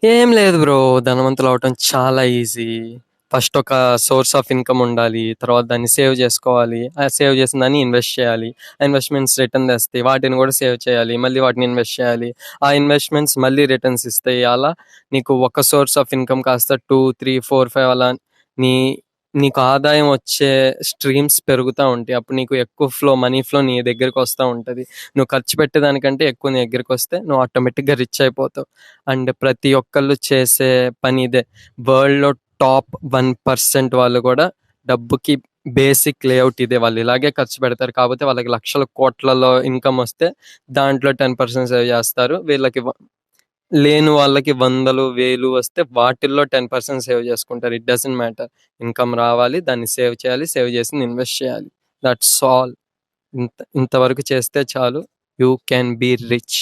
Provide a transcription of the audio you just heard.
ఏం లేదు బ్రో. ధనవంతులవ్వటం చాలా ఈజీ. ఫస్ట్ ఒక సోర్స్ ఆఫ్ ఇన్‌కమ్ ఉండాలి. తర్వాత దాన్ని సేవ్ జేసుకోవాలి. ఆ సేవ్ చేసిన దాన్ని ఇన్వెస్ట్ చేయాలి. ఆ ఇన్వెస్ట్‌మెంట్స్ రిటర్న్ తెస్తాయి. వాటిని గూడా సేవ్ చేయాలి. మళ్ళీ వాటిని ఇన్వెస్ట్ చేయాలి. ఆ ఇన్వెస్ట్‌మెంట్స్ మళ్ళీ రిటర్న్స్ ఇస్తాయి. అలా నీకు ఒక సోర్స్ ఆఫ్ ఇన్‌కమ్ కాస్త 2, 3, 4, 5 అలా నీ నీకు ఆదాయం వచ్చే స్ట్రీమ్స్ పెరుగుతా ఉంటాయి. అప్పుడు నీకు ఎక్కువ మనీ ఫ్లో నీ దగ్గరకొస్తా ఉంటది. నువ్వు ఖర్చు పెట్టేదానికంటే ఎక్కువ నీ దగ్గరకొస్తే నువ్వు ఆటోమేటిక్‌గా రిచ్ అయిపోతావు. అండ్ ప్రతి ఒక్కళ్ళు చేసే పని ఇదే. వరల్డ్‌లో టాప్ 1% వాళ్ళు కూడా డబ్బుకి బేసిక్ లేఅవుట్ ఇదే. వాళ్ళు ఇలాగే ఖర్చు పెడతారు. కాకపోతే వాళ్ళకి లక్షల కోట్లలో ఇన్కమ్ వస్తే దాంట్లో 10% సేవ్ చేస్తారు. వీళ్ళకి లేని వాళ్ళకి వందలు వేలు వస్తే వాటిల్లో 10% సేవ్ చేసుకుంటారు. It doesn't matter. ఇన్కమ్ రావాలి, దాన్ని సేవ్ చేయాలి, సేవ్ చేసి ఇన్వెస్ట్ చేయాలి. That's all. ఇంతవరకు చేస్తే చాలు. You can be rich.